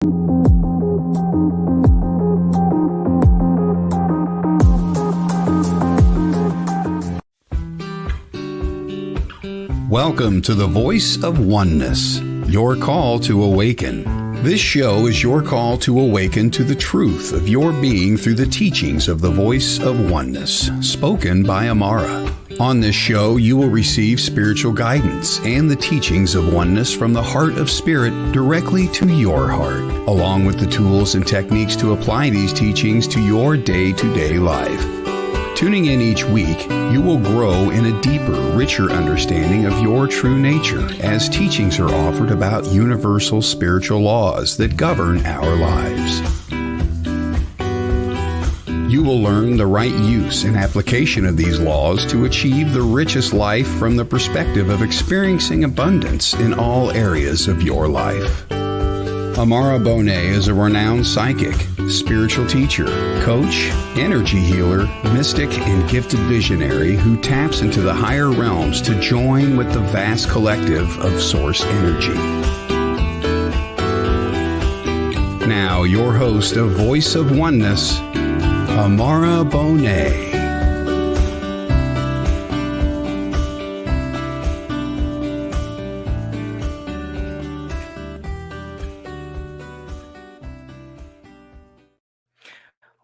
Welcome to the Voice of Oneness, your call to awaken. This show is your call to awaken to the truth of your being through the teachings of the Voice of Oneness, spoken by Amara. On this show, you will receive spiritual guidance and the teachings of oneness from the heart of spirit directly to your heart, along with the tools and techniques to apply these teachings to your day-to-day life. Tuning in each week, you will grow in a deeper, richer understanding of your true nature as teachings are offered about universal spiritual laws that govern our lives. You will learn the right use and application of these laws to achieve the richest life from the perspective of experiencing abundance in all areas of your life. Amara Bonet is a renowned psychic, spiritual teacher, coach, energy healer, mystic, and gifted visionary who taps into the higher realms to join with the vast collective of source energy. Now, your host of Voice of Oneness, Amara Bonet.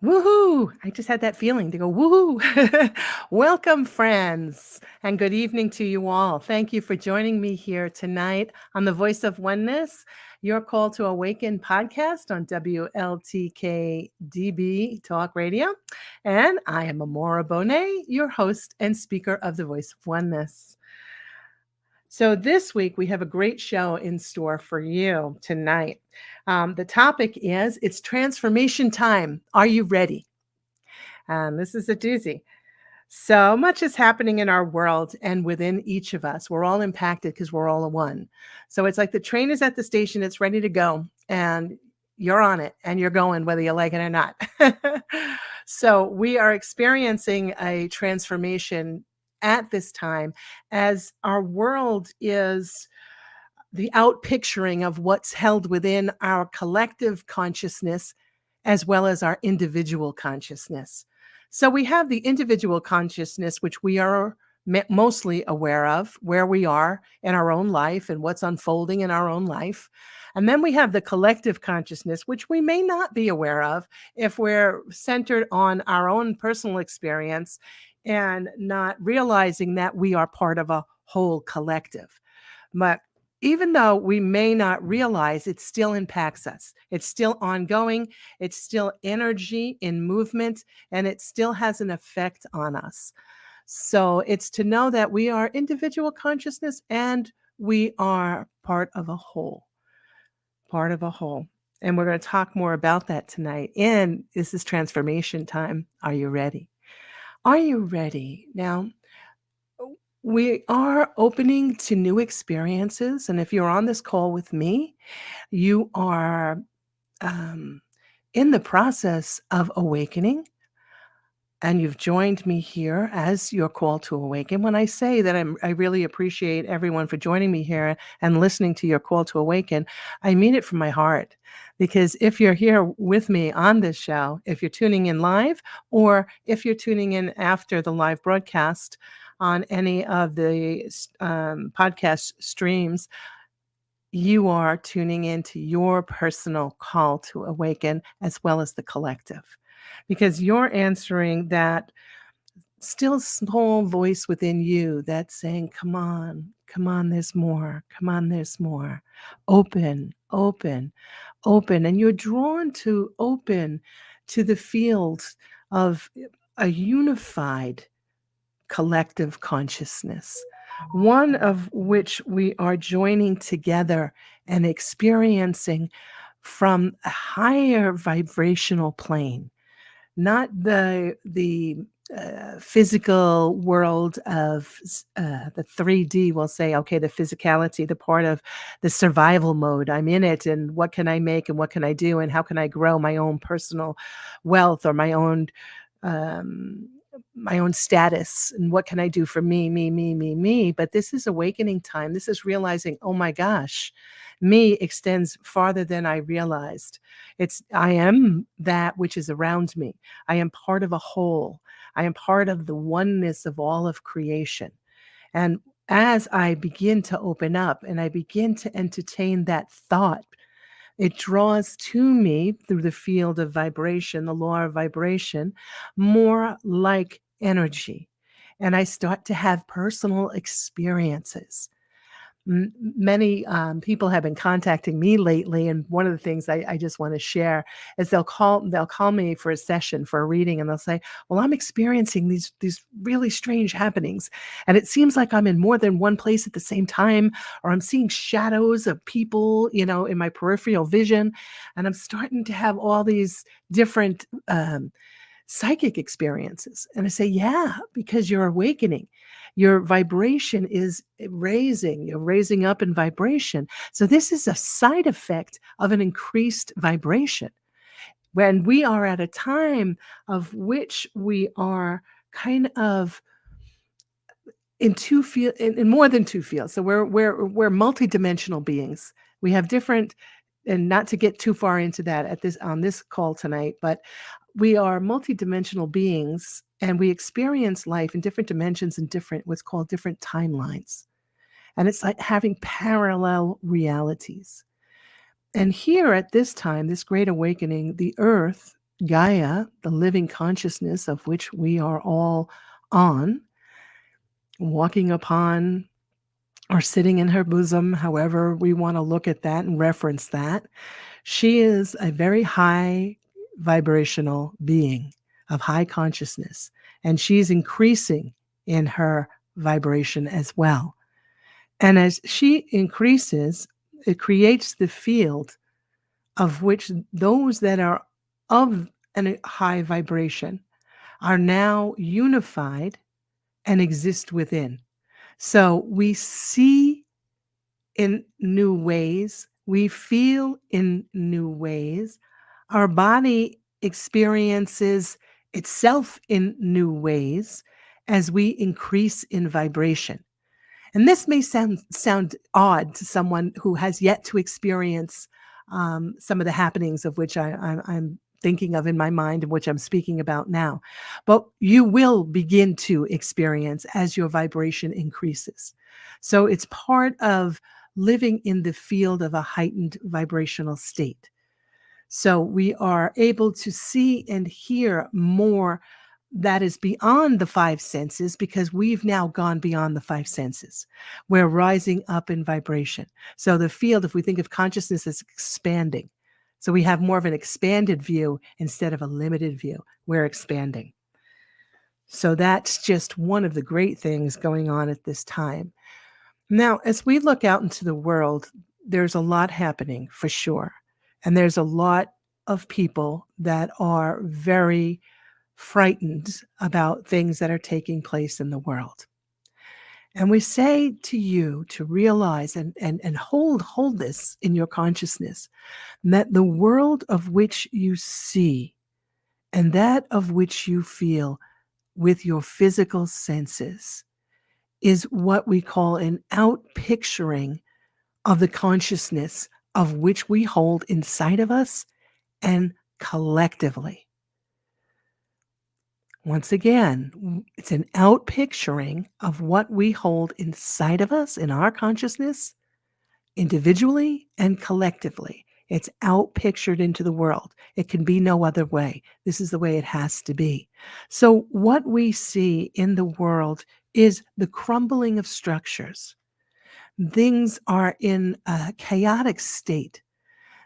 Woohoo! I just had that feeling to go woohoo! Welcome, friends, and good evening to you all. Thank you for joining me here tonight on the Voice of Oneness, your call to awaken podcast on WLTK-DB Talk Radio. And I am Amara Bonet, your host and speaker of the Voice of Oneness. So this week we have a great show in store for you tonight. The topic is, it's transformation time. Are you ready? This is a doozy. So much is happening in our world and within each of us. We're all impacted because we're all one. So it's like the train is at the station, it's ready to go, and you're on it and you're going whether you like it or not. So we are experiencing a transformation at this time as our world is the outpicturing of what's held within our collective consciousness as well as our individual consciousness. So we have the individual consciousness, which we are mostly aware of, where we are in our own life and what's unfolding in our own life. And then we have the collective consciousness, which we may not be aware of if we're centered on our own personal experience and not realizing that we are part of a whole collective. But even though we may not realize, it still impacts us. It's still ongoing. It's still energy in movement, and it still has an effect on us. So it's to know that we are individual consciousness and we are part of a whole. Part of a whole. And we're going to talk more about that tonight. And this is transformation time. Are you ready? Are you ready? Now, we are opening to new experiences. And if you're on this call with me, you are in the process of awakening. And you've joined me here as your call to awaken. When I say that I really appreciate everyone for joining me here and listening to your call to awaken, I mean it from my heart. Because if you're here with me on this show, if you're tuning in live, or if you're tuning in after the live broadcast on any of the podcast streams, you are tuning into your personal call to awaken as well as the collective. Because you're answering that still small voice within you that's saying, come on, there's more. Come on, there's more. Open, open, open. And you're drawn to open to the field of a unified collective consciousness, one of which we are joining together and experiencing from a higher vibrational plane. Not the physical world of the 3D, we'll say, okay, the physicality, the part of the survival mode. I'm in it, and what can I make, and what can I do, and how can I grow my own personal wealth or my own my own status and what can I do for me, me, me, me, me. But this is awakening time. This is realizing, oh my gosh, me extends farther than I realized. I am that which is around me. I am part of a whole. I am part of the oneness of all of creation. And as I begin to open up and I begin to entertain that thought, it draws to me through the field of vibration, the law of vibration, more like energy. And I start to have personal experiences. Many people have been contacting me lately, and one of the things I just want to share is they'll call me for a session, for a reading, and they'll say, "Well, I'm experiencing these really strange happenings, and it seems like I'm in more than one place at the same time, or I'm seeing shadows of people, in my peripheral vision, and I'm starting to have all these different psychic experiences." And I say, yeah, because you're awakening. Your vibration is raising. You're raising up in vibration. So this is a side effect of an increased vibration. When we are at a time of which we are kind of in two field, in more than two fields. So we're multidimensional beings. We have different, and not to get too far into that on this call tonight, but we are multidimensional beings, and we experience life in different dimensions and what's called different timelines. And it's like having parallel realities. And here at this time, this great awakening, the earth, Gaia, the living consciousness of which we are all on, walking upon or sitting in her bosom, however we want to look at that and reference that, she is a very high vibrational being of high consciousness, and she's increasing in her vibration as well. And as she increases, it creates the field of which those that are of a high vibration are now unified and exist within. So we see in new ways, we feel in new ways, our body experiences itself in new ways as we increase in vibration. And this may sound odd to someone who has yet to experience some of the happenings of which I'm thinking of in my mind and which I'm speaking about now. But you will begin to experience as your vibration increases. So it's part of living in the field of a heightened vibrational state. So we are able to see and hear more that is beyond the five senses, because we've now gone beyond the five senses. We're rising up in vibration. So the field, if we think of consciousness as expanding, so we have more of an expanded view instead of a limited view. We're expanding. So that's just one of the great things going on at this time. Now, as we look out into the world, there's a lot happening for sure. And there's a lot of people that are very frightened about things that are taking place in the world. And we say to you to realize and hold this in your consciousness, that the world of which you see and that of which you feel with your physical senses is what we call an outpicturing of the consciousness of which we hold inside of us and collectively. Once again, it's an outpicturing of what we hold inside of us in our consciousness, individually and collectively. It's outpictured into the world. It can be no other way. This is the way it has to be. So what we see in the world is the crumbling of structures. Things are in a chaotic state.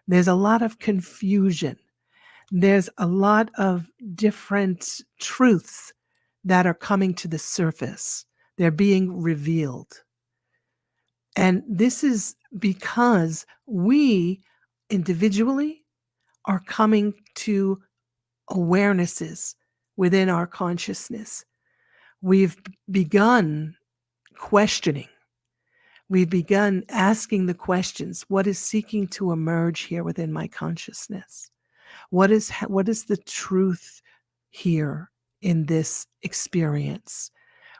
There's a lot of confusion. There's a lot of different truths that are coming to the surface. They're being revealed. And this is because we individually are coming to awarenesses within our consciousness. We've begun questioning. We've begun asking the questions, what is seeking to emerge here within my consciousness? What is the truth here in this experience.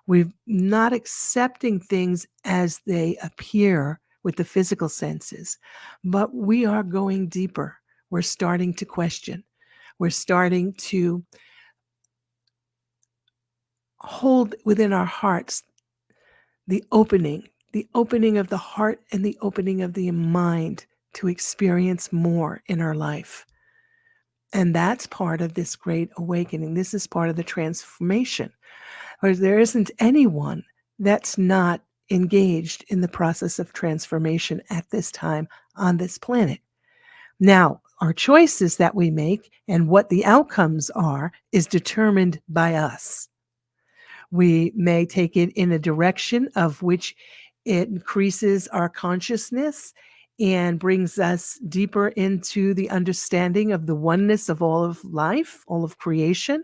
We're not accepting things as they appear with the physical senses, but we are going deeper. We're starting to question. We're starting to hold within our hearts the opening of the heart and the opening of the mind to experience more in our life. And that's part of this great awakening. This is part of the transformation. Or there isn't anyone that's not engaged in the process of transformation at this time on this planet. Now, our choices that we make and what the outcomes are is determined by us. We may take it in a direction of which it increases our consciousness and brings us deeper into the understanding of the oneness of all of life, all of creation.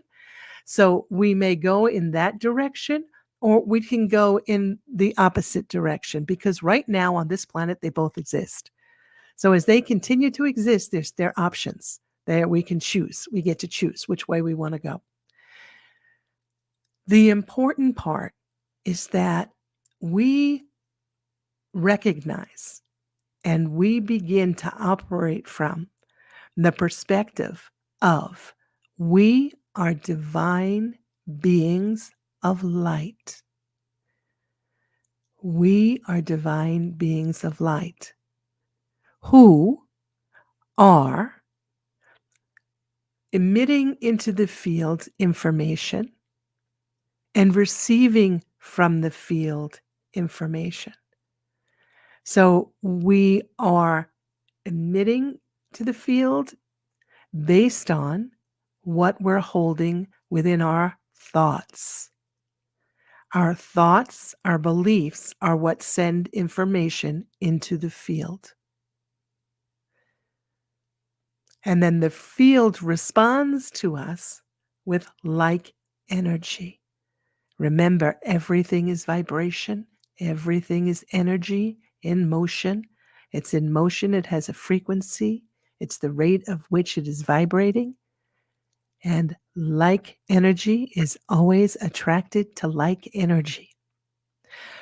So we may go in that direction, or we can go in the opposite direction, because right now on this planet, they both exist. So as they continue to exist, there's their options there. We can choose. We get to choose which way we want to go. The important part is that we recognize and we begin to operate from the perspective of we are divine beings of light. We are divine beings of light who are emitting into the field information and receiving from the field information. So we are emitting to the field based on what we're holding within our thoughts. Our thoughts, our beliefs are what send information into the field. And then the field responds to us with like energy. Remember, everything is vibration. Everything is energy in motion. It's in motion. It has a frequency. It's the rate of which it is vibrating. And like energy is always attracted to like energy.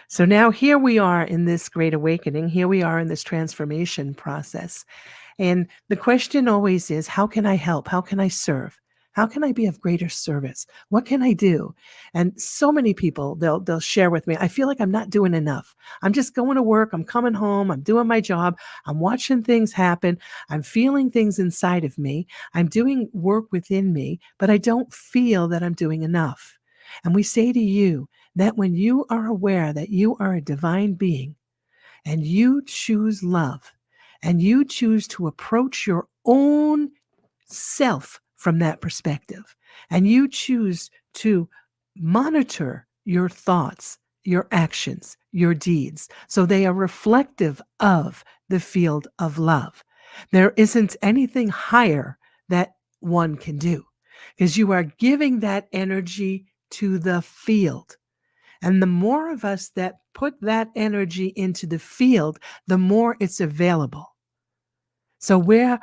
So now here we are in this great awakening. Here we are in this transformation process. And the question always is, how can I help? How can I serve? How can I be of greater service? What can I do? And so many people, they'll share with me, I feel like I'm not doing enough. I'm just going to work. I'm coming home. I'm doing my job. I'm watching things happen. I'm feeling things inside of me. I'm doing work within me, but I don't feel that I'm doing enough. And we say to you that when you are aware that you are a divine being and you choose love and you choose to approach your own self from that perspective, and you choose to monitor your thoughts, your actions, your deeds, so they are reflective of the field of love. There isn't anything higher that one can do, because you are giving that energy to the field. And the more of us that put that energy into the field, the more it's available. So we're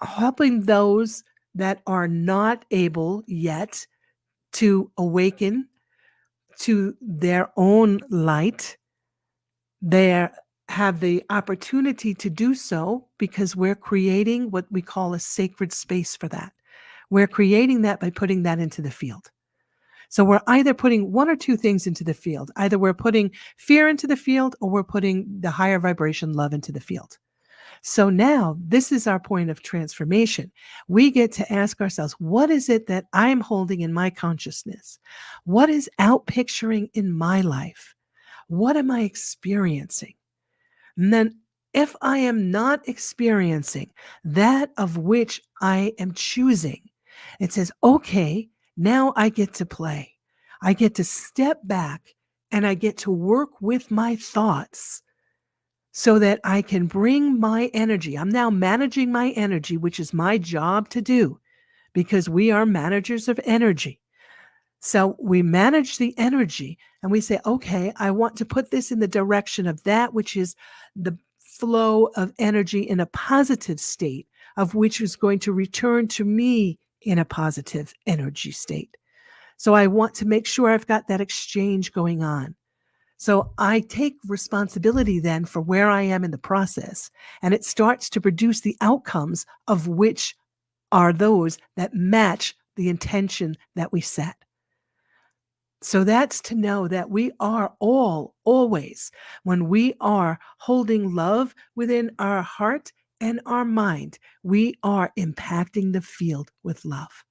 helping those that are not able yet to awaken to their own light. They have the opportunity to do so because we're creating what we call a sacred space for that. We're creating that by putting that into the field. So we're either putting one or two things into the field. Either we're putting fear into the field, or we're putting the higher vibration love into the field. So now this is our point of transformation. We get to ask ourselves, what is it that I'm holding in my consciousness? What is out picturing in my life? What am I experiencing? And then if I am not experiencing that of which I am choosing, it says, okay, now I get to play. I get to step back and I get to work with my thoughts so that I can bring my energy. I'm now managing my energy, which is my job to do, because we are managers of energy. So we manage the energy and we say, okay, I want to put this in the direction of that which is the flow of energy in a positive state, of which is going to return to me in a positive energy state. So I want to make sure I've got that exchange going on. So I take responsibility then for where I am in the process, and it starts to produce the outcomes of which are those that match the intention that we set. So that's to know that we are always, when we are holding love within our heart and our mind, we are impacting the field with love.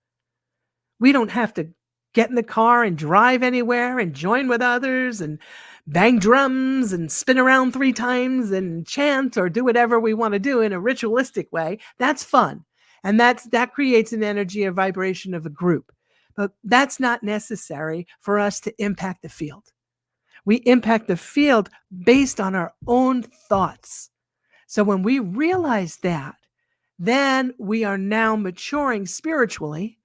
We don't have to get in the car and drive anywhere and join with others and bang drums and spin around 3 times and chant or do whatever we want to do in a ritualistic way. That's fun. And that creates an energy, a vibration of a group. But that's not necessary for us to impact the field. We impact the field based on our own thoughts. So when we realize that, then we are now maturing spiritually,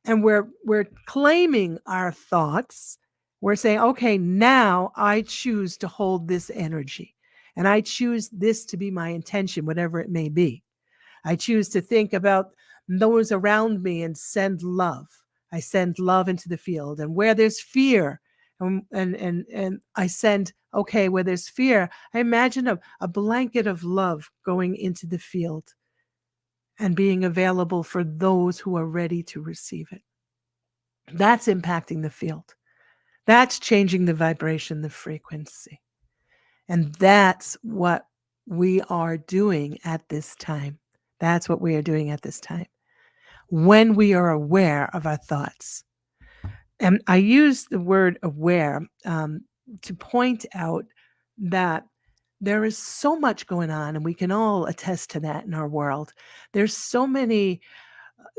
and we're claiming our thoughts. We're saying, okay, now I choose to hold this energy, and I choose this to be my intention, whatever it may be. I choose to think about those around me and send love. I send love into the field. And where there's fear, and I send, okay, where there's fear, I imagine a blanket of love going into the field and being available for those who are ready to receive it. That's impacting the field. That's changing the vibration, the frequency. And that's what we are doing at this time. That's what we are doing at this time, when we are aware of our thoughts. And I use the word aware to point out that there is so much going on, and we can all attest to that in our world. There's so many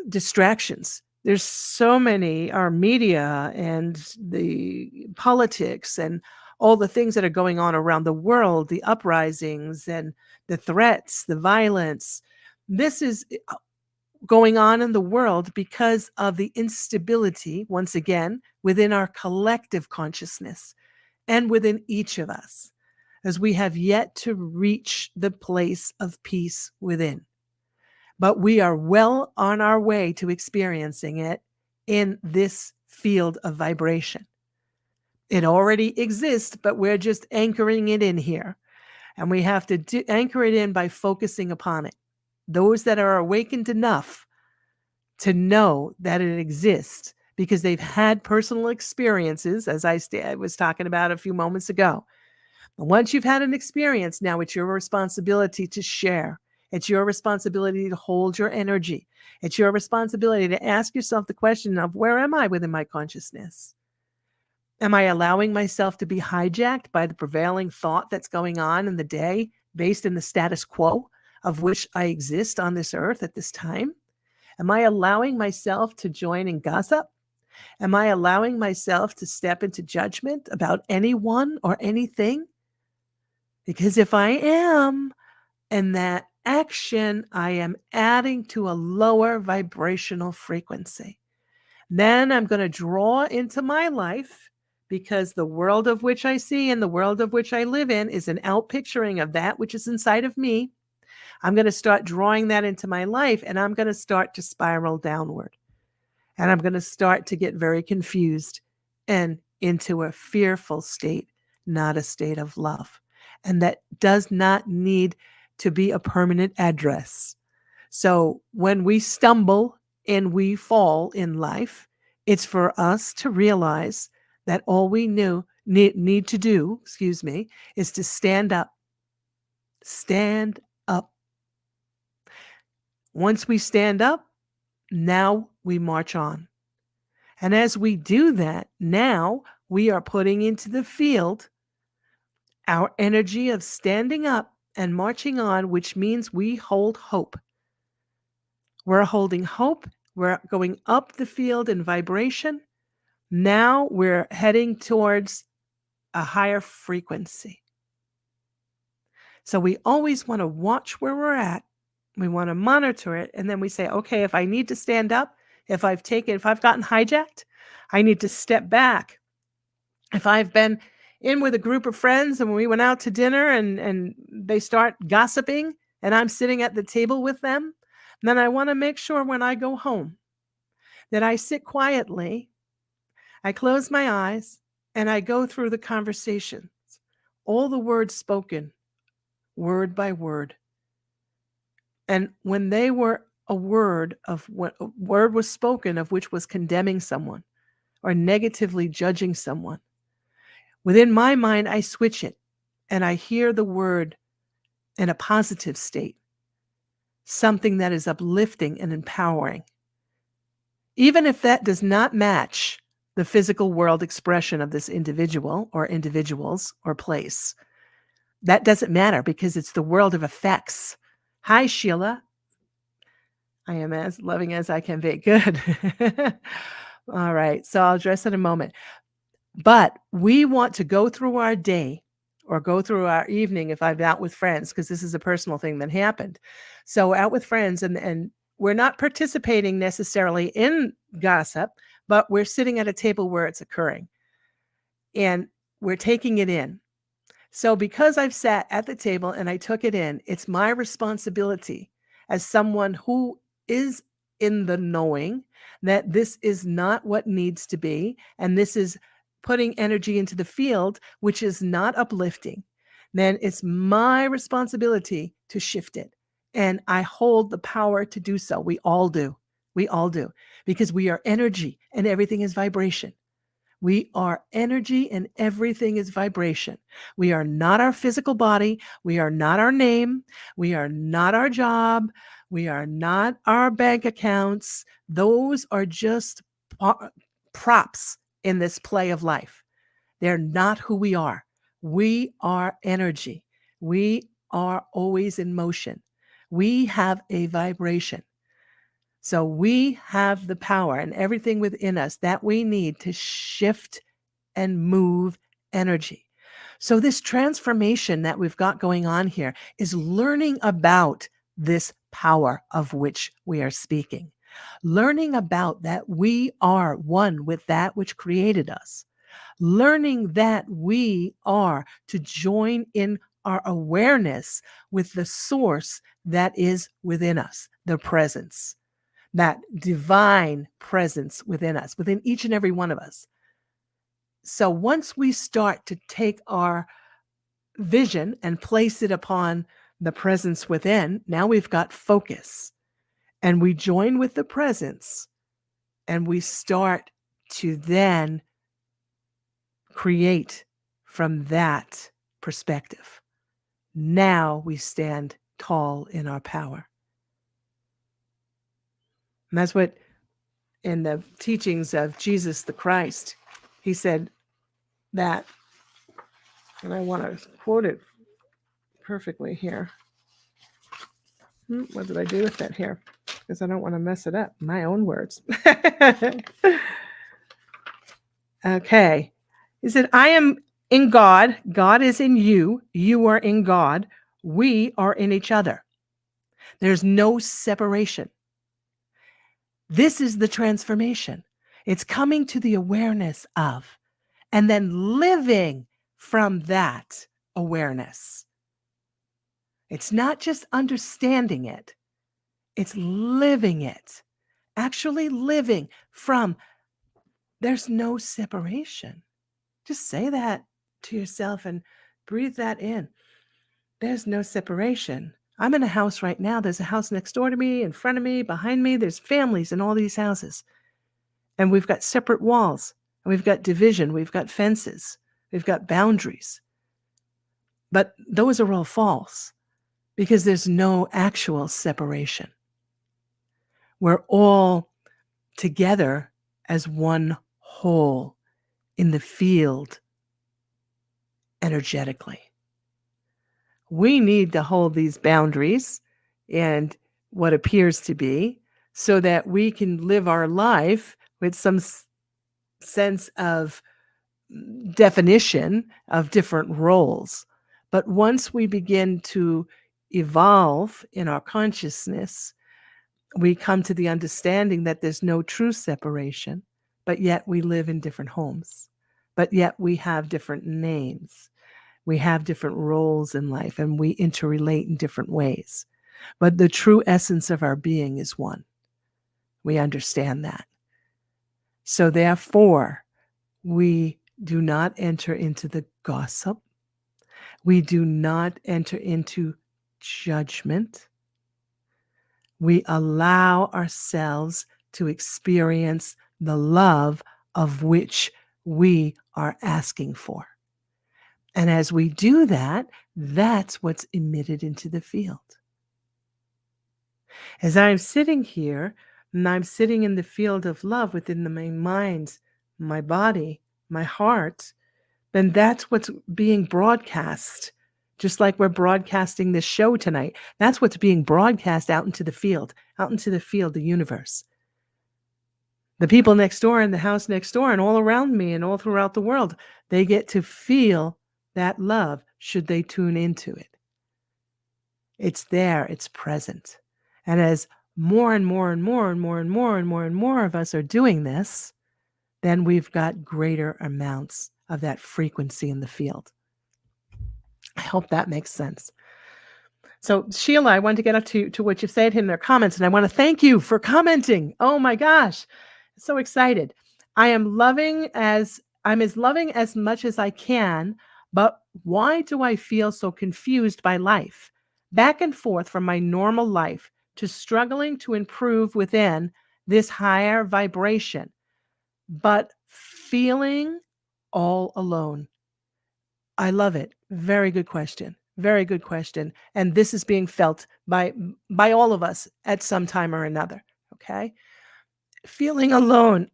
distractions. There's so many, our media and the politics and all the things that are going on around the world, the uprisings and the threats, the violence. This is going on in the world because of the instability, once again, within our collective consciousness and within each of us, as we have yet to reach the place of peace within. But we are well on our way to experiencing it in this field of vibration. It already exists, but we're just anchoring it in here. And we have to anchor it in by focusing upon it. Those that are awakened enough to know that it exists because they've had personal experiences, as I was talking about a few moments ago. And once you've had an experience, now it's your responsibility to share. It's your responsibility to hold your energy. It's your responsibility to ask yourself the question of, where am I within my consciousness? Am I allowing myself to be hijacked by the prevailing thought that's going on in the day based in the status quo of which I exist on this earth at this time? Am I allowing myself to join in gossip? Am I allowing myself to step into judgment about anyone or anything? Because if I am, in that action, I am adding to a lower vibrational frequency. Then I'm going to draw into my life, because the world of which I see and the world of which I live in is an outpicturing of that which is inside of me. I'm going to start drawing that into my life, and I'm going to start to spiral downward. And I'm going to start to get very confused and into a fearful state, not a state of love. And that does not need to be a permanent address. So when we stumble and we fall in life, it's for us to realize that all we need to do, is to stand up. Stand up. Once we stand up, now we march on. And as we do that, now we are putting into the field our energy of standing up and marching on, which means we hold hope. We're holding hope. We're going up the field in vibration. Now we're heading towards a higher frequency. So we always want to watch where we're at. We want to monitor it. And then we say, okay, if I need to stand up, if I've gotten hijacked, I need to step back. If I've been in with a group of friends and we went out to dinner and they start gossiping and I'm sitting at the table with them, then I want to make sure when I go home that I sit quietly I close my eyes and I go through the conversations, all the words spoken, word by word. And when they were a word was spoken of which was condemning someone or negatively judging someone, within my mind, I switch it and I hear the word in a positive state, something that is uplifting and empowering. Even if that does not match the physical world expression of this individual or individuals or place, that doesn't matter because it's the world of effects. Hi, Sheila. I am as loving as I can be. Good. All right. So I'll address in a moment. But we want to go through our day or go through our evening if I'm out with friends, because this is a personal thing that happened. So out with friends and we're not participating necessarily in gossip, but we're sitting at a table where it's occurring and we're taking it in. So because I've sat at the table and I took it in, it's my responsibility as someone who is in the knowing that this is not what needs to be, and this is putting energy into the field, which is not uplifting, then it's my responsibility to shift it. And I hold the power to do so. We all do. We all do. Because we are energy and everything is vibration. We are energy and everything is vibration. We are not our physical body. We are not our name. We are not our job. We are not our bank accounts. Those are just props in this play of life. They're not who we are. We are energy. We are always in motion. We have a vibration. So we have the power and everything within us that we need to shift and move energy. So this transformation that we've got going on here is learning about this power of which we are speaking. Learning about that we are one with that which created us. Learning that we are to join in our awareness with the source that is within us, the presence. That divine presence within us, within each and every one of us. So once we start to take our vision and place it upon the presence within, now we've got focus. And we join with the presence and we start to then create from that perspective. Now we stand tall in our power. And that's what in the teachings of Jesus the Christ, he said that, and I want to quote it perfectly here. What did I do with that here? Because I don't want to mess it up. My own words. Okay. He said, I am in God. God is in you. You are in God. We are in each other. There's no separation. This is the transformation. It's coming to the awareness of, and then living from that awareness. It's not just understanding it. It's living it. Actually living from, there's no separation. Just say that to yourself and breathe that in. There's no separation. I'm in a house right now. There's a house next door to me, in front of me, behind me. There's families in all these houses. And we've got separate walls. And we've got division. We've got fences. We've got boundaries. But those are all false because there's no actual separation. We're all together as one whole in the field energetically. We need to hold these boundaries and what appears to be so that we can live our life with some sense of definition of different roles. But once we begin to evolve in our consciousness, we come to the understanding that there's no true separation, but yet we live in different homes, but yet we have different names. We have different roles in life and we interrelate in different ways. But the true essence of our being is one. We understand that. So therefore, We do not enter into the gossip. We do not enter into judgment. We allow ourselves to experience the love of which we are asking for. And as we do that, that's what's emitted into the field. As I'm sitting here and I'm sitting in the field of love within my mind, my body, my heart, then that's what's being broadcast. Just like we're broadcasting this show tonight, that's what's being broadcast out into the field, the universe. The people next door in the house next door and all around me and all throughout the world, they get to feel that love should they tune into it. It's there, it's present. And as more and more and more and more and more and more and more of us are doing this, then we've got greater amounts of that frequency in the field. I hope that makes sense. So Sheila, I want to get up to what you've said in their comments, and I want to thank you for commenting. Oh my gosh, so excited. I'm as loving as much as I can, but why do I feel so confused by life? Back and forth from my normal life to struggling to improve within this higher vibration, but feeling all alone. I love it. Very good question. Very good question. And this is being felt by all of us at some time or another. Okay. Feeling alone,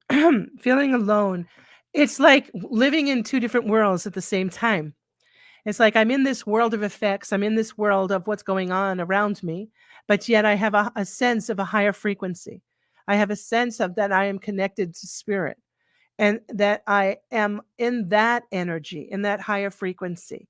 feeling alone. It's like living in two different worlds at the same time. It's like I'm in this world of effects. I'm in this world of what's going on around me, but yet I have a sense of a higher frequency. I have a sense of that I am connected to spirit and that I am in that energy, in that higher frequency.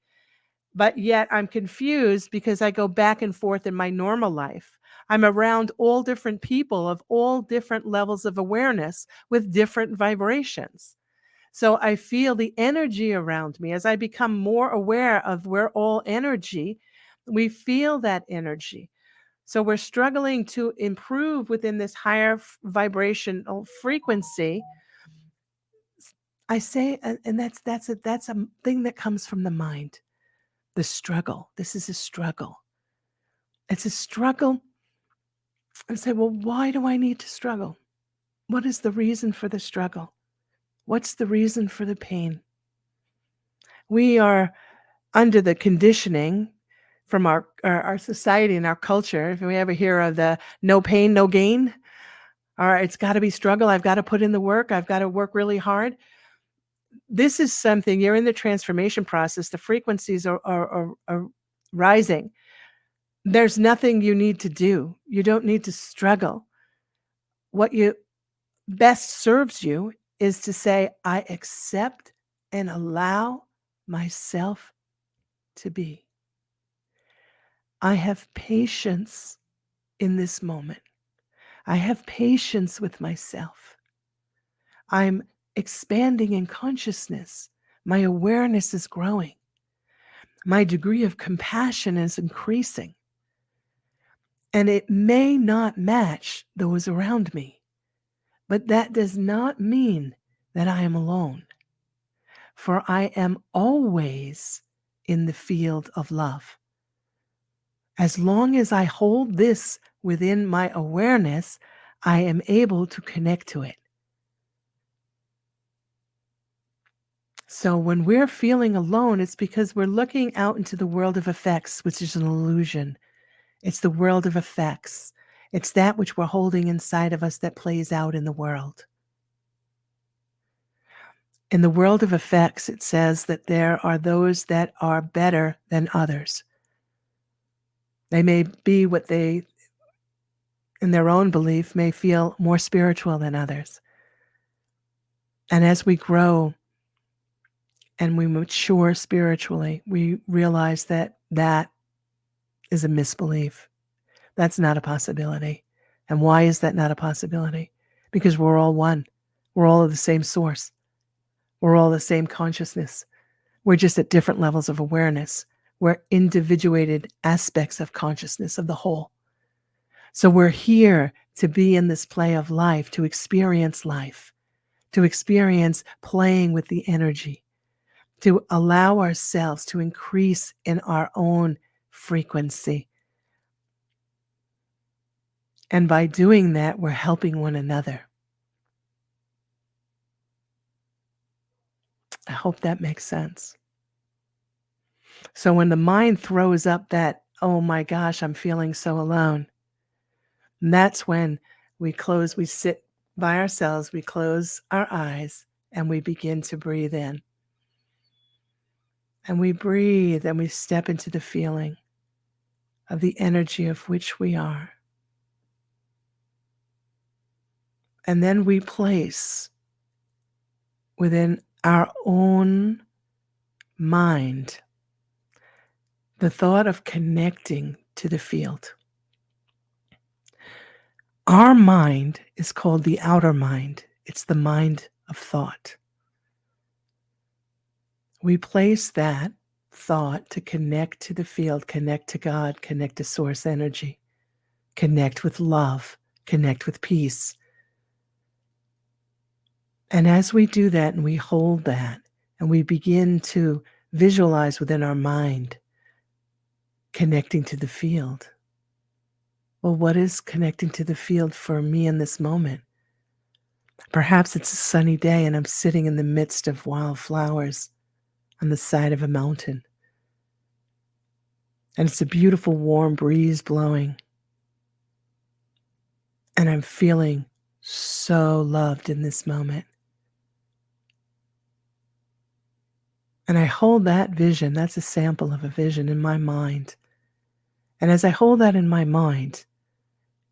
But yet I'm confused because I go back and forth in my normal life. I'm around all different people of all different levels of awareness with different vibrations. So I feel the energy around me as I become more aware of we're all energy. We feel that energy. So we're struggling to improve within this higher vibrational frequency. I say, and that's a thing that comes from the mind. The struggle. This is a struggle. It's a struggle. I say, well, why do I need to struggle? What is the reason for the struggle? What's the reason for the pain? We are under the conditioning from our society and our culture. If we ever hear of the no pain, no gain, or it's got to be struggle, I've got to put in the work, I've got to work really hard. This is something, you're in the transformation process, the frequencies are rising. There's nothing you need to do. You don't need to struggle. What you best serves you is to say, I accept and allow myself to be. I have patience in this moment. I have patience with myself. I'm expanding in consciousness. My awareness is growing. My degree of compassion is increasing. And it may not match those around me, but that does not mean that I am alone. For I am always in the field of love. As long as I hold this within my awareness, I am able to connect to it. So when we're feeling alone, it's because we're looking out into the world of effects, which is an illusion. It's the world of effects. It's that which we're holding inside of us that plays out in the world. In the world of effects, it says that there are those that are better than others. They may be what they, in their own belief, may feel more spiritual than others. And as we grow and we mature spiritually, we realize that that is a misbelief. That's not a possibility. And why is that not a possibility? Because we're all one. We're all of the same source. We're all the same consciousness. We're just at different levels of awareness. We're individuated aspects of consciousness of the whole. So we're here to be in this play of life, to experience life, to experience playing with the energy, to allow ourselves to increase in our own frequency. And by doing that, we're helping one another. I hope that makes sense. So when the mind throws up that, oh my gosh, I'm feeling so alone, and that's when we sit by ourselves, we close our eyes, and we begin to breathe in. And we breathe and we step into the feeling of the energy of which we are. And then we place within our own mind the thought of connecting to the field. Our mind is called the outer mind. It's the mind of thought. We place that thought to connect to the field, connect to God, connect to source energy, connect with love, connect with peace. And as we do that and we hold that and we begin to visualize within our mind connecting to the field. Well, what is connecting to the field for me in this moment? Perhaps it's a sunny day and I'm sitting in the midst of wildflowers on the side of a mountain. And it's a beautiful warm breeze blowing. And I'm feeling so loved in this moment. And I hold that vision, that's a sample of a vision in my mind. And as I hold that in my mind,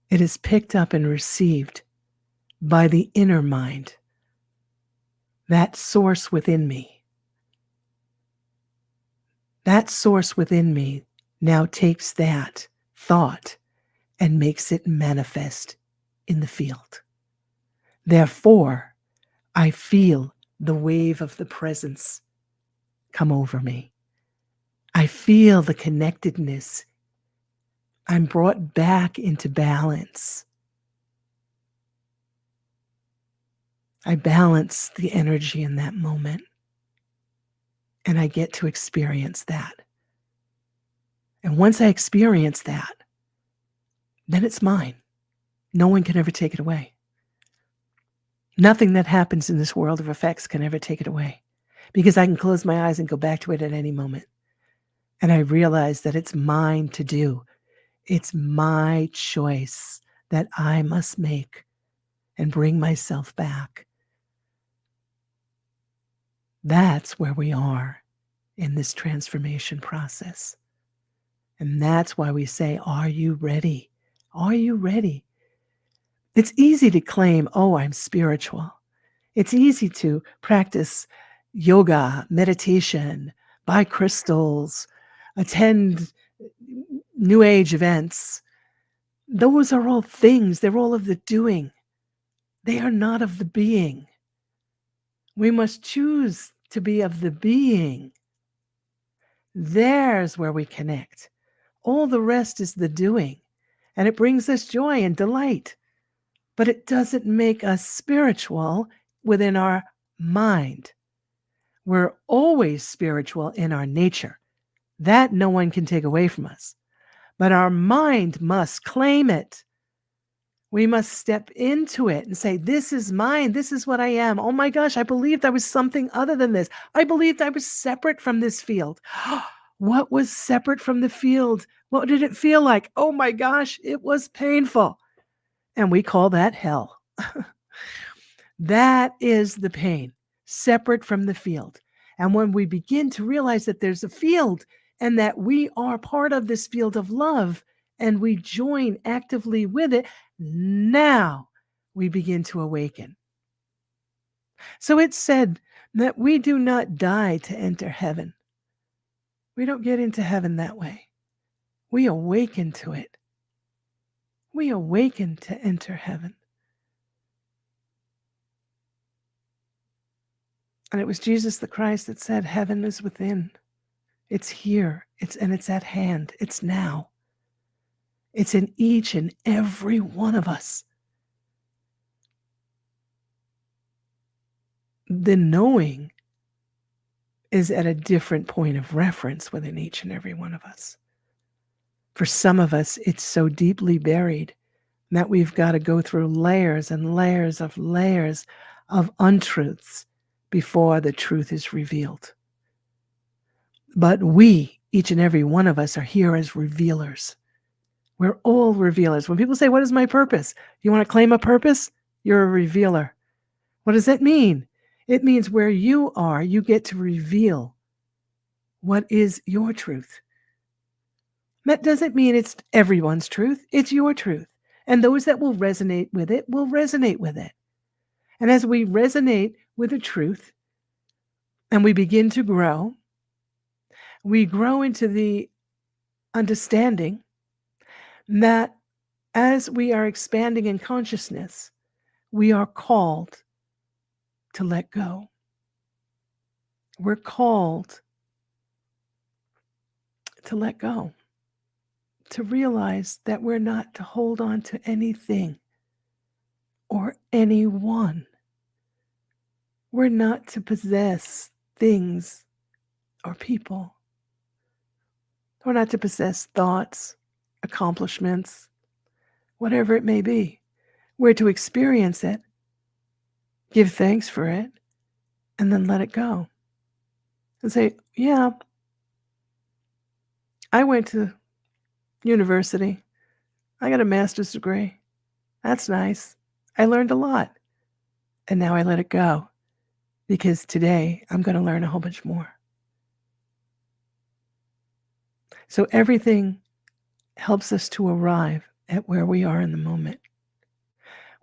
it is picked up and received by the inner mind, that source within me. That source within me now takes that thought and makes it manifest in the field. Therefore, I feel the wave of the presence come over me. I feel the connectedness. I'm brought back into balance. I balance the energy in that moment, and I get to experience that. And once I experience that, then it's mine. No one can ever take it away. Nothing that happens in this world of effects can ever take it away, because I can close my eyes and go back to it at any moment. And I realize that it's mine to do. It's my choice that I must make and bring myself back. That's where we are in this transformation process. And that's why we say, are you ready? Are you ready? It's easy to claim, oh, I'm spiritual. It's easy to practice yoga, meditation, buy crystals, attend New Age events. Those are all things. They're all of the doing. They are not of the being. We must choose to be of the being. There's where we connect. All the rest is the doing, and it brings us joy and delight. But it doesn't make us spiritual within our mind. We're always spiritual in our nature. That no one can take away from us. But our mind must claim it. We must step into it and say, this is mine. This is what I am. Oh my gosh, I believed I was something other than this. I believed I was separate from this field. What was separate from the field? What did it feel like? Oh my gosh, it was painful. And we call that hell. That is the pain, separate from the field. And when we begin to realize that there's a field and that we are part of this field of love and we join actively with it, now we begin to awaken. So it's said that we do not die to enter heaven. We don't get into heaven that way. We awaken to it. We awaken to enter heaven. And it was Jesus the Christ that said, heaven is within. It's here. It's at hand. It's now. It's in each and every one of us. the knowing is at a different point of reference within each and every one of us. For some of us, it's so deeply buried that we've got to go through layers and layers of untruths before the truth is revealed. But we, each and every one of us, are here as revealers. We're all revealers. When people say, what is my purpose? You want to claim a purpose? You're a revealer. What does that mean? It means where you are, you get to reveal what is your truth. That doesn't mean it's everyone's truth. It's your truth. And those that will resonate with it will resonate with it. And as we resonate with the truth and we begin to grow, we grow into the understanding that as we are expanding in consciousness, we are called to let go. We're called to let go, to realize that we're not to hold on to anything or anyone. We're not to possess things or people. We're not to possess thoughts, accomplishments, whatever it may be. We're to experience it, give thanks for it, and then let it go. And say, yeah, I went to university. I got a master's degree. That's nice. I learned a lot. And now I let it go because today I'm going to learn a whole bunch more. So everything helps us to arrive at where we are in the moment.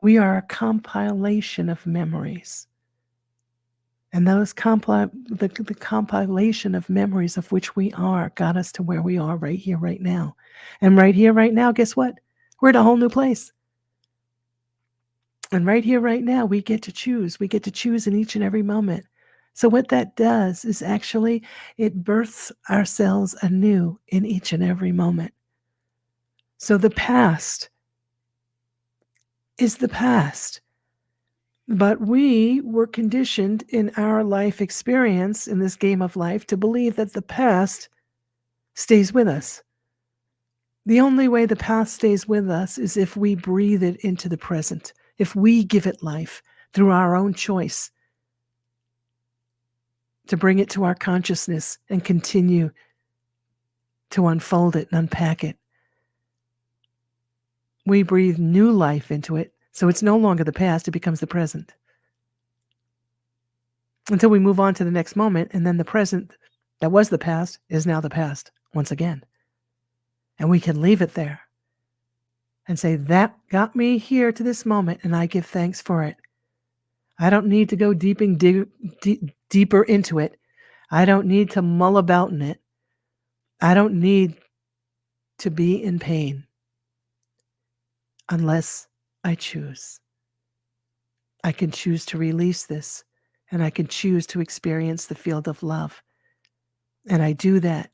We are a compilation of memories. And those the compilation of memories of which we are got us to where we are right here, right now. And right here, right now, guess what? We're at a whole new place. And right here, right now, we get to choose. We get to choose in each and every moment. So what that does is actually it births ourselves anew in each and every moment. So the past is the past. But we were conditioned in our life experience, in this game of life, to believe that the past stays with us. The only way the past stays with us is if we breathe it into the present, if we give it life through our own choice to bring it to our consciousness and continue to unfold it and unpack it. We breathe new life into it, so it's no longer the past, it becomes the present. Until we move on to the next moment, and then the present that was the past is now the past once again. And we can leave it there and say, that got me here to this moment, and I give thanks for it. I don't need to go deeper into it. I don't need to mull about in it. I don't need to be in pain unless I choose. I can choose to release this, and I can choose to experience the field of love. And I do that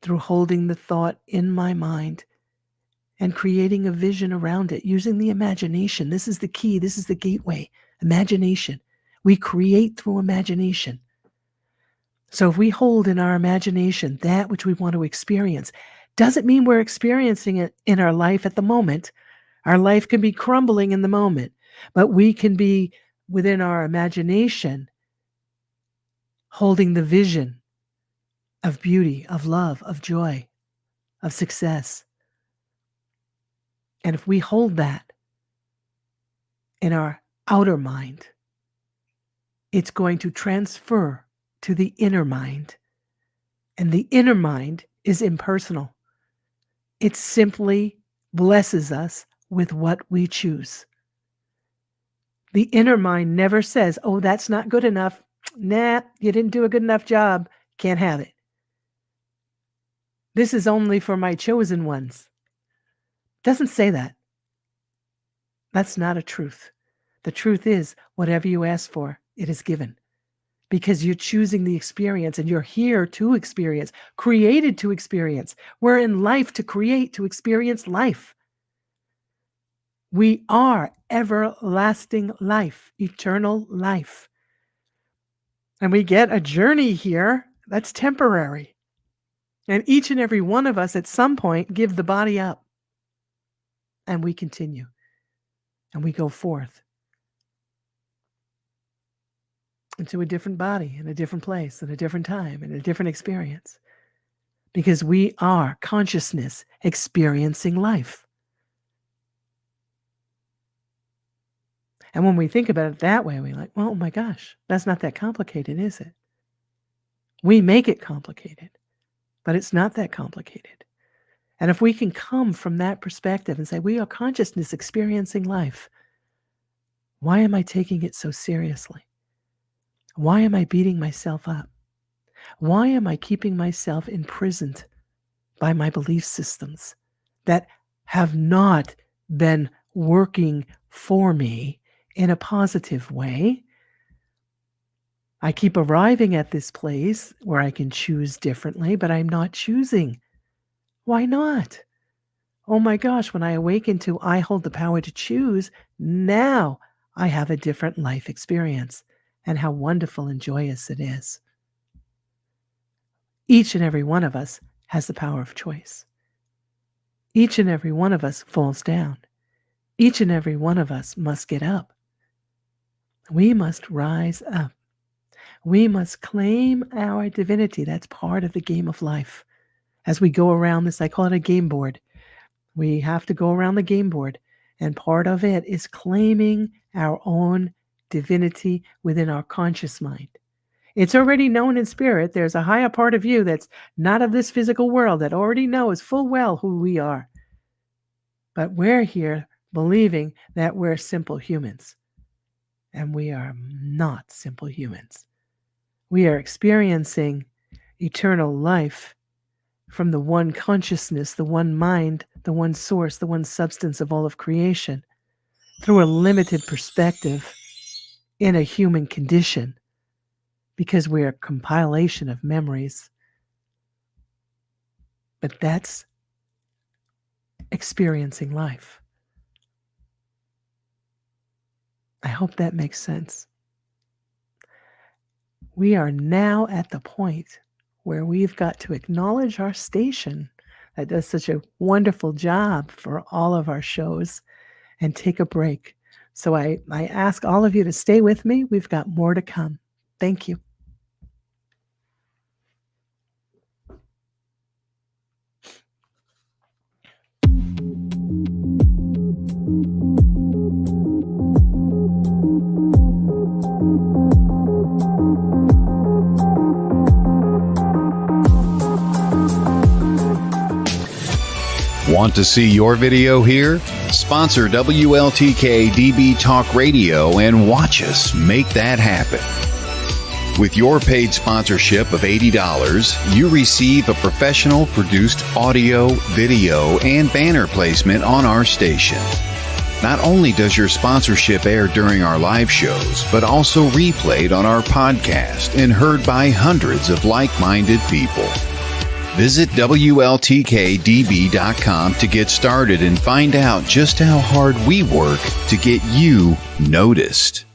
through holding the thought in my mind and creating a vision around it, using the imagination. This is the key. This is the gateway. Imagination. We create through imagination. So if we hold in our imagination that which we want to experience, doesn't mean we're experiencing it in our life at the moment. Our life can be crumbling in the moment, but we can be within our imagination holding the vision of beauty, of love, of joy, of success. And if we hold that in our outer mind, it's going to transfer to the inner mind. And the inner mind is impersonal. It simply blesses us with what we choose. The inner mind never says, oh, that's not good enough. Nah, you didn't do a good enough job. Can't have it. This is only for my chosen ones. Doesn't say that. That's not a truth. The truth is, whatever you ask for, it is given. Because you're choosing the experience and you're here to experience, created to experience. We're in life to create, to experience life. We are everlasting life, eternal life. And we get a journey here that's temporary. And each and every one of us at some point give the body up. And we continue. And we go forth into a different body, in a different place, in a different time, in a different experience. Because we are consciousness experiencing life. And when we think about it that way, we're like, well, oh my gosh, that's not that complicated, is it? We make it complicated, but it's not that complicated. And if we can come from that perspective and say, we are consciousness experiencing life, why am I taking it so seriously? Why am I beating myself up? Why am I keeping myself imprisoned by my belief systems that have not been working for me in a positive way? I keep arriving at this place where I can choose differently, but I'm not choosing. Why not? Oh my gosh, when I awaken to I hold the power to choose, now I have a different life experience, and how wonderful and joyous it is. Each and every one of us has the power of choice. Each and every one of us falls down. Each and every one of us must get up. We must rise up. We must claim our divinity. That's part of the game of life. As we go around this, I call it a game board. We have to go around the game board. And part of it is claiming our own divinity within our conscious mind. It's already known in spirit. There's a higher part of you that's not of this physical world that already knows full well who we are. But we're here believing that we're simple humans. And we are not simple humans. We are experiencing eternal life from the one consciousness, the one mind, the one source, the one substance of all of creation, through a limited perspective in a human condition, because we're a compilation of memories. But that's experiencing life. I hope that makes sense. We are now at the point where we've got to acknowledge our station that does such a wonderful job for all of our shows and take a break. So I ask all of you to stay with me. We've got more to come. Thank you. Want to see your video here? Sponsor WLTK-DB Talk Radio and watch us make that happen. With your paid sponsorship of $80, you receive a professional produced audio, video, and banner placement on our station. Not only does your sponsorship air during our live shows, but also replayed on our podcast and heard by hundreds of like-minded people. Visit WLTK-DB.com to get started and find out just how hard we work to get you noticed.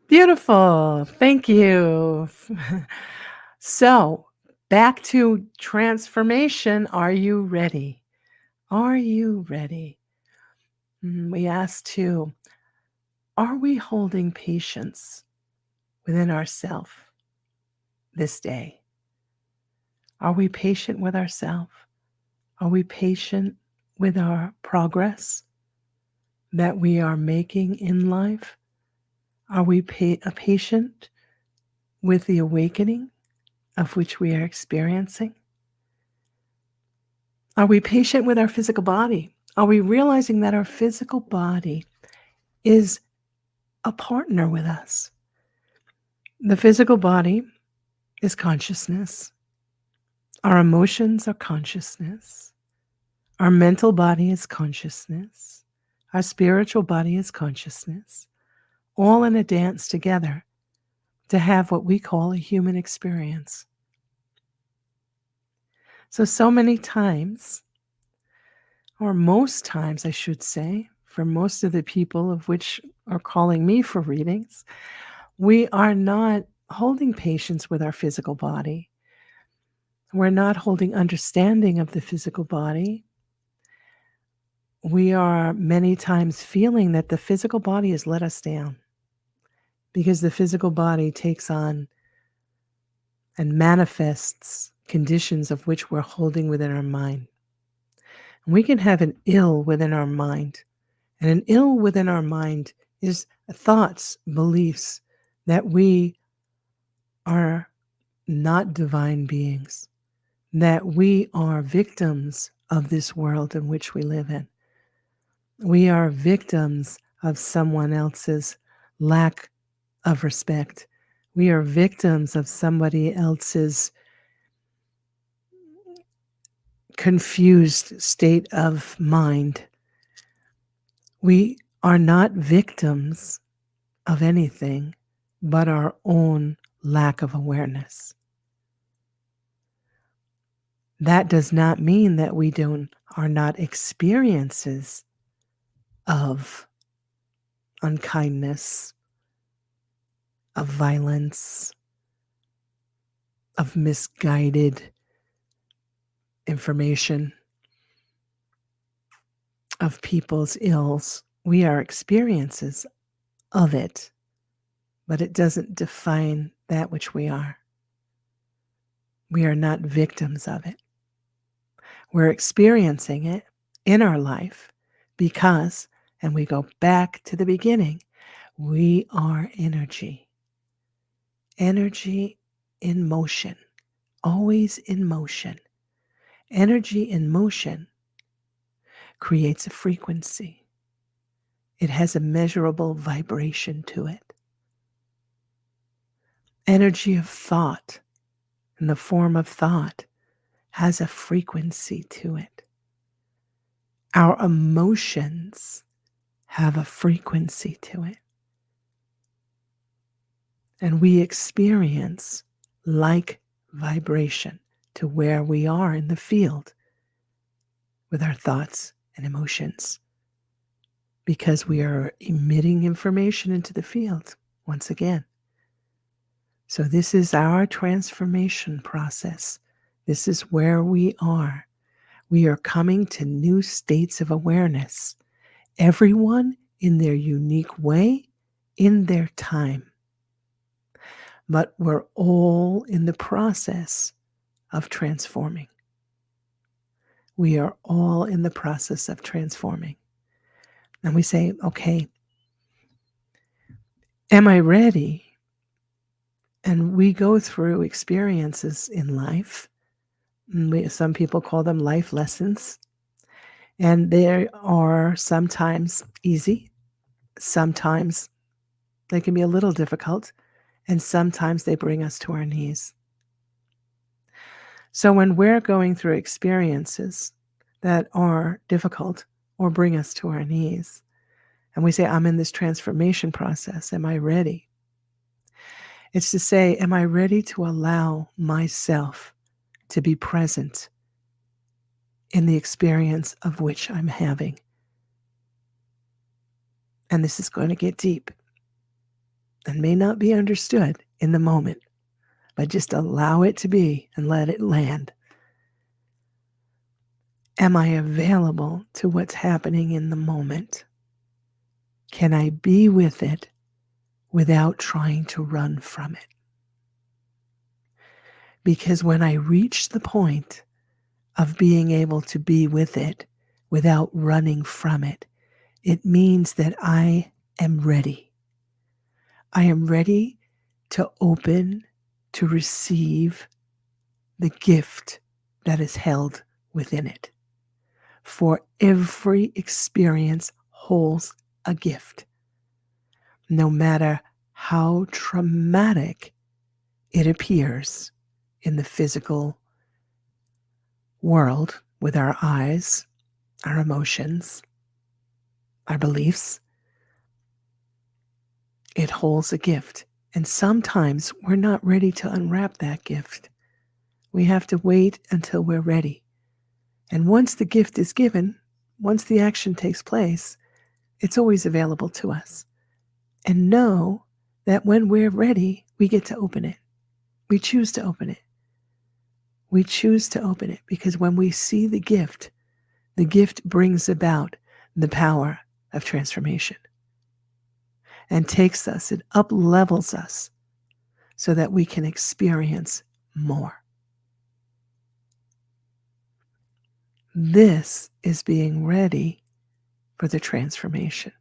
Beautiful. Thank you. So, back to transformation. Are you ready? Are you ready? We asked too, are we holding patience within ourselves this day? Are we patient with ourselves? Are we patient with our progress that we are making in life? Are we patient with the awakening of which we are experiencing? Are we patient with our physical body? Are we realizing that our physical body is a partner with us? The physical body is consciousness. Our emotions are consciousness. Our mental body is consciousness. Our spiritual body is consciousness. All in a dance together. to have what we call a human experience. So many times, or most times, I should say, for most of the people of which are calling me for readings, we are not holding patience with our physical body. We're not holding understanding of the physical body. We are many times feeling that the physical body has let us down because the physical body takes on and manifests conditions of which we're holding within our mind. And we can have an ill within our mind. And an ill within our mind is thoughts, beliefs that we are not divine beings, that we are victims of this world in which we live in. We are victims of someone else's lack of respect. We are victims of somebody else's confused state of mind. We are not victims of anything but our own lack of awareness. That does not mean that we are not experiences of unkindness, of violence, of misguided information, of people's ills. We are experiences of it, but it doesn't define that which we are. We are not victims of it. We're experiencing it in our life because, and we go back to the beginning, we are energy. Energy in motion, always in motion. Energy in motion creates a frequency. It has a measurable vibration to it. Energy of thought, in the form of thought, has a frequency to it. Our emotions have a frequency to it. And we experience like vibration to where we are in the field with our thoughts and emotions, because we are emitting information into the field once again. So this is our transformation process. This is where we are. We are coming to new states of awareness, everyone in their unique way, in their time. But we're all in the process of transforming. We are all in the process of transforming. And we say, okay, am I ready? And we go through experiences in life. Some people call them life lessons. And they are sometimes easy. Sometimes they can be a little difficult. And sometimes they bring us to our knees. So when we're going through experiences that are difficult or bring us to our knees, and we say, I'm in this transformation process, am I ready? It's to say, am I ready to allow myself to be present in the experience of which I'm having? And this is going to get deep and may not be understood in the moment, but just allow it to be and let it land. Am I available to what's happening in the moment? Can I be with it without trying to run from it? Because when I reach the point of being able to be with it without running from it, it means that I am ready. I am ready to open, to receive the gift that is held within it. For every experience holds a gift, no matter how traumatic it appears in the physical world with our eyes, our emotions, our beliefs. It holds a gift, And sometimes we're not ready to unwrap that gift. We have to wait until we're ready. And once the gift is given, once the action takes place, it's always available to us. And know that when we're ready, we get to open it. We choose to open it. We choose to open it because when we see the gift brings about the power of transformation and takes us, it up-levels us so that we can experience more. This is being ready for the transformation.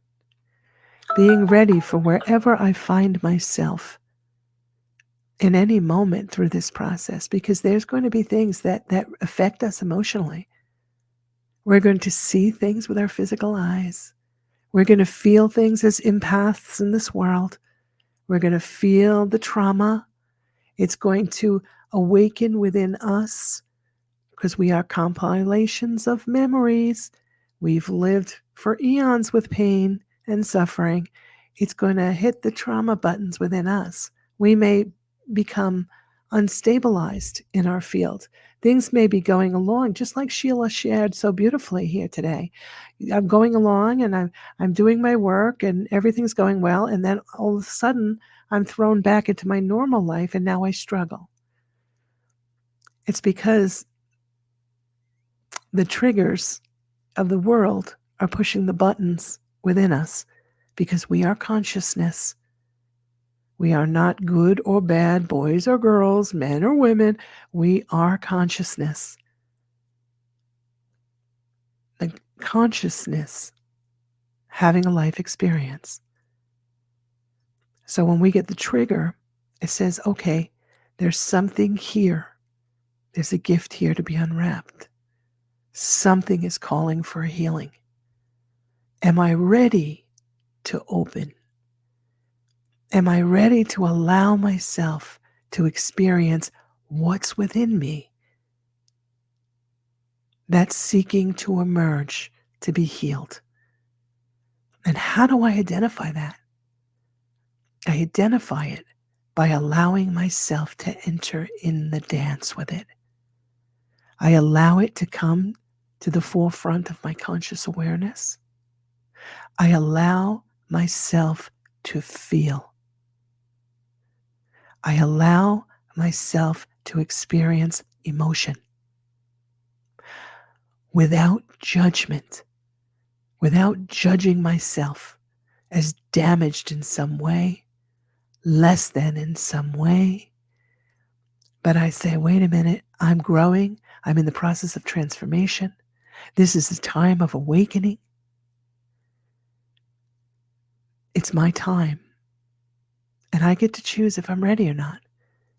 Being ready for wherever I find myself in any moment through this process, because there's going to be things that affect us emotionally. We're going to see things with our physical eyes. We're going to feel things as empaths in this world. We're going to feel the trauma. It's going to awaken within us because we are compilations of memories. We've lived for eons with pain and suffering. It's going to hit the trauma buttons within us. We may become unstabilized in our field. Things may be going along, just like Sheila shared so beautifully here today. I'm going along and I'm doing my work and everything's going well. And then all of a sudden, I'm thrown back into my normal life and now I struggle. It's because the triggers of the world are pushing the buttons within us because we are consciousness. We are not good or bad, boys or girls, men or women. We are consciousness. The consciousness having a life experience. So when we get the trigger, it says, okay, there's something here. There's a gift here to be unwrapped. Something is calling for a healing. Am I ready to open? Am I ready to allow myself to experience what's within me that's seeking to emerge to be healed? And how do I identify that? I identify it by allowing myself to enter in the dance with it. I allow it to come to the forefront of my conscious awareness. I allow myself to feel. I allow myself to experience emotion without judgment, without judging myself as damaged in some way, less than in some way. But I say, wait a minute, I'm growing. I'm in the process of transformation. This is the time of awakening. It's my time. And I get to choose if I'm ready or not.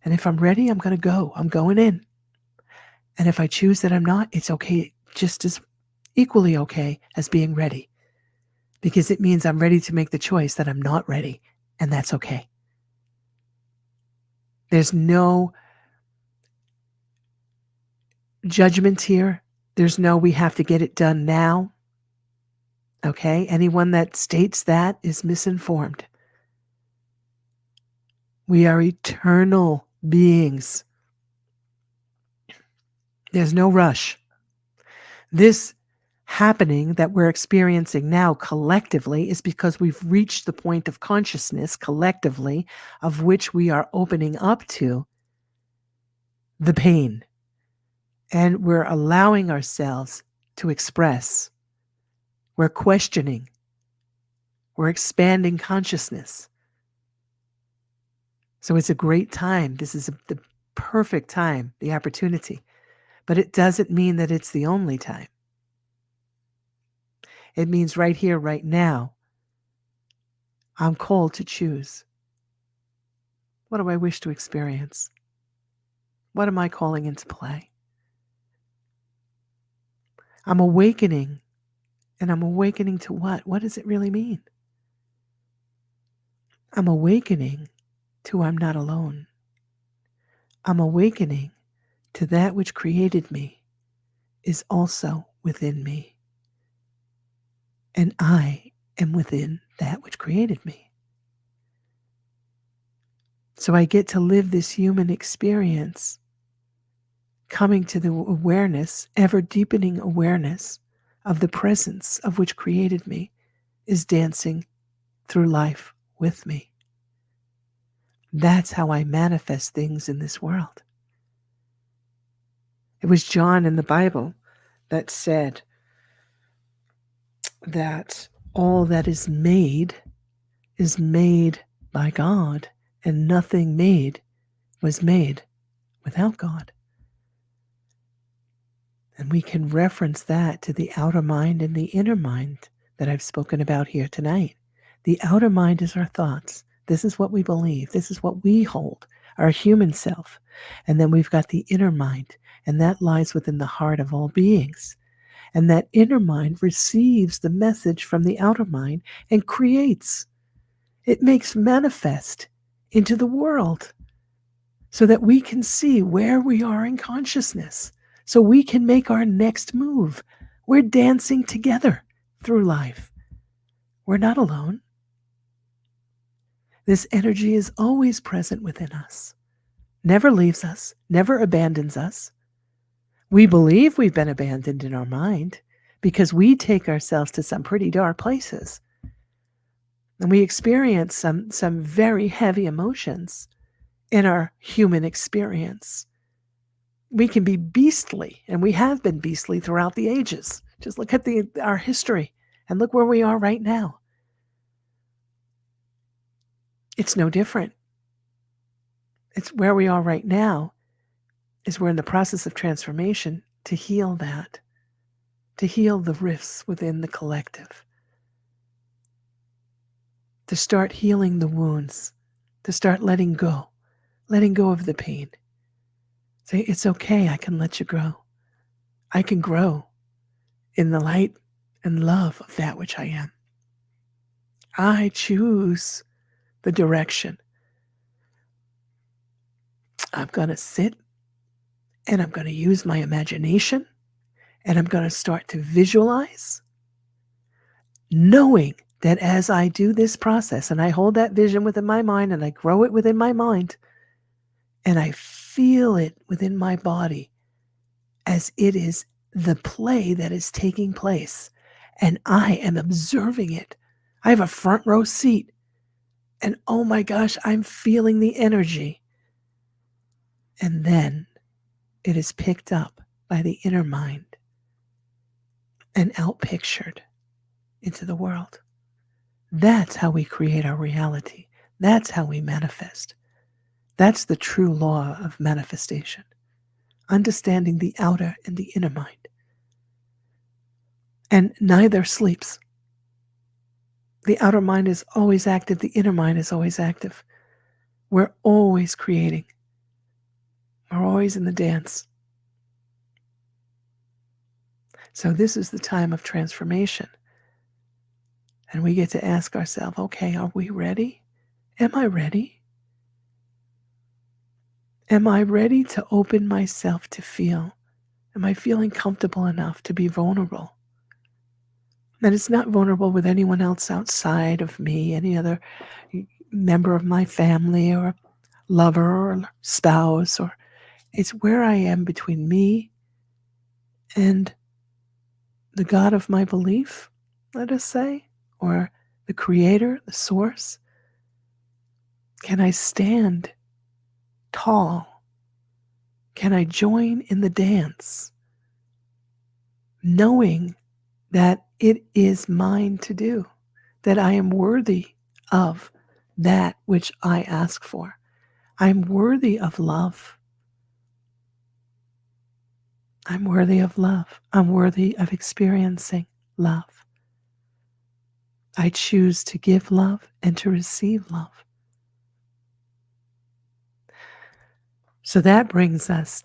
And if I'm ready, I'm going to go. I'm going in. And if I choose that I'm not, it's okay, just as equally okay as being ready. Because it means I'm ready to make the choice that I'm not ready. And that's okay. There's no judgment here. There's no, we have to get it done now. Okay? Anyone that states that is misinformed. We are eternal beings. There's no rush. This happening that we're experiencing now collectively is because we've reached the point of consciousness collectively of which we are opening up to the pain. And we're allowing ourselves to express. We're questioning. We're expanding consciousness. So it's a great time. This is the perfect time, the opportunity. But it doesn't mean that it's the only time. It means right here, right now, I'm called to choose. What do I wish to experience? What am I calling into play? I'm awakening. And I'm awakening to what? What does it really mean? I'm awakening to I'm not alone. I'm awakening to that which created me is also within me. And I am within that which created me. So I get to live this human experience, coming to the awareness, ever deepening awareness of the presence of which created me is dancing through life with me. That's how I manifest things in this world. It was John in the Bible that said that all that is made by God, and nothing made was made without God. And we can reference that to the outer mind and the inner mind that I've spoken about here tonight. The outer mind is our thoughts. This is what we believe. This is what we hold, our human self. And then we've got the inner mind, and that lies within the heart of all beings. And that inner mind receives the message from the outer mind and creates. It makes manifest into the world so that we can see where we are in consciousness, so we can make our next move. We're dancing together through life. We're not alone. This energy is always present within us, never leaves us, never abandons us. We believe we've been abandoned in our mind because we take ourselves to some pretty dark places. And we experience some very heavy emotions in our human experience. We can be beastly, and we have been beastly throughout the ages. Just look at our history and look where we are right now. It's no different. It's where we are right now is we're in the process of transformation to heal that, to heal the rifts within the collective, to start healing the wounds, to start letting go of the pain. Say, it's okay, I can let you grow. I can grow in the light and love of that which I am. I choose the direction. I'm going to sit and I'm going to use my imagination and I'm going to start to visualize, knowing that as I do this process and I hold that vision within my mind and I grow it within my mind and I feel it within my body as it is the play that is taking place and I am observing it. I have a front row seat and oh my gosh, I'm feeling the energy. And then it is picked up by the inner mind and outpictured into the world. That's how we create our reality. That's how we manifest. That's the true law of manifestation. Understanding the outer and the inner mind. And neither sleeps. The outer mind is always active. The inner mind is always active. We're always creating. We're always in the dance. So this is the time of transformation. And we get to ask ourselves, okay, are we ready? Am I ready? Am I ready to open myself to feel? Am I feeling comfortable enough to be vulnerable? That it's not vulnerable with anyone else outside of me, any other member of my family or lover or spouse, or it's where I am between me and the God of my belief, let us say, or the creator, the source. Can I stand tall? Can I join in the dance, knowing that it is mine to do, that I am worthy of that which I ask for? I'm worthy of love. I'm worthy of love. I'm worthy of experiencing love. I choose to give love and to receive love. So that brings us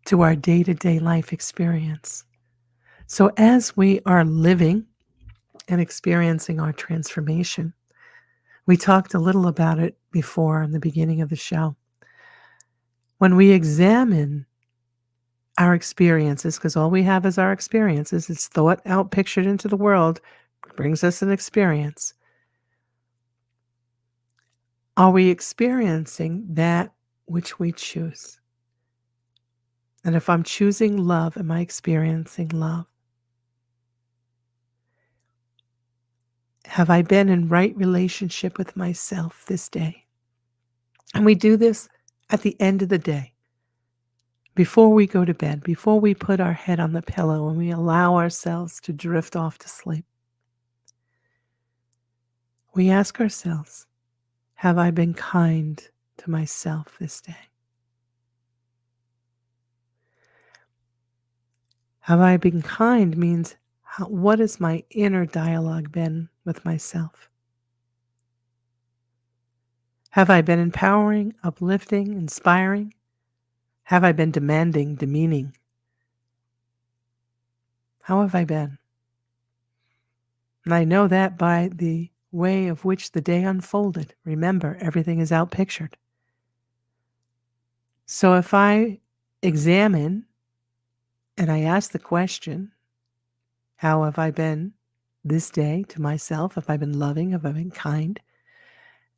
to our day-to-day life experience. So as we are living and experiencing our transformation, we talked a little about it before in the beginning of the show. When we examine our experiences, because all we have is our experiences, it's thought out pictured into the world, brings us an experience. Are we experiencing that which we choose? And if I'm choosing love, am I experiencing love? Have I been in right relationship with myself this day? And we do this at the end of the day, before we go to bed, before we put our head on the pillow and we allow ourselves to drift off to sleep. We ask ourselves, have I been kind to myself this day? Have I been kind means what has my inner dialogue been with myself? Have I been empowering, uplifting, inspiring? Have I been demanding, demeaning? How have I been? And I know that by the way of which the day unfolded. Remember, everything is outpictured. So if I examine and I ask the question, how have I been this day to myself? Have I been loving? Have I been kind?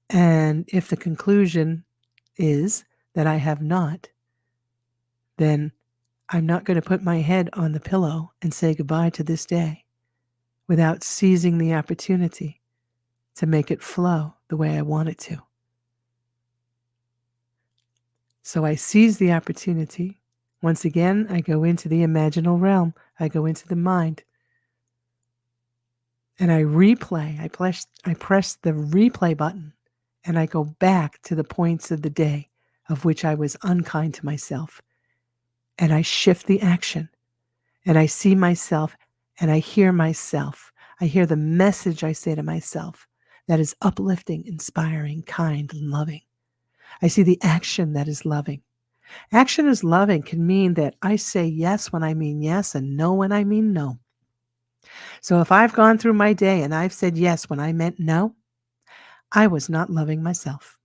And if the conclusion is that I have not, then I'm not going to put my head on the pillow and say goodbye to this day without seizing the opportunity to make it flow the way I want it to. So I seize the opportunity. Once again, I go into the imaginal realm. I go into the mind. And I replay. I press the replay button. And I go back to the points of the day of which I was unkind to myself. And I shift the action. And I see myself and I hear myself. I hear the message I say to myself that is uplifting, inspiring, kind, and loving. I see the action that is loving. Action is loving can mean that I say yes when I mean yes and no when I mean no. So if I've gone through my day and I've said yes when I meant no, I was not loving myself.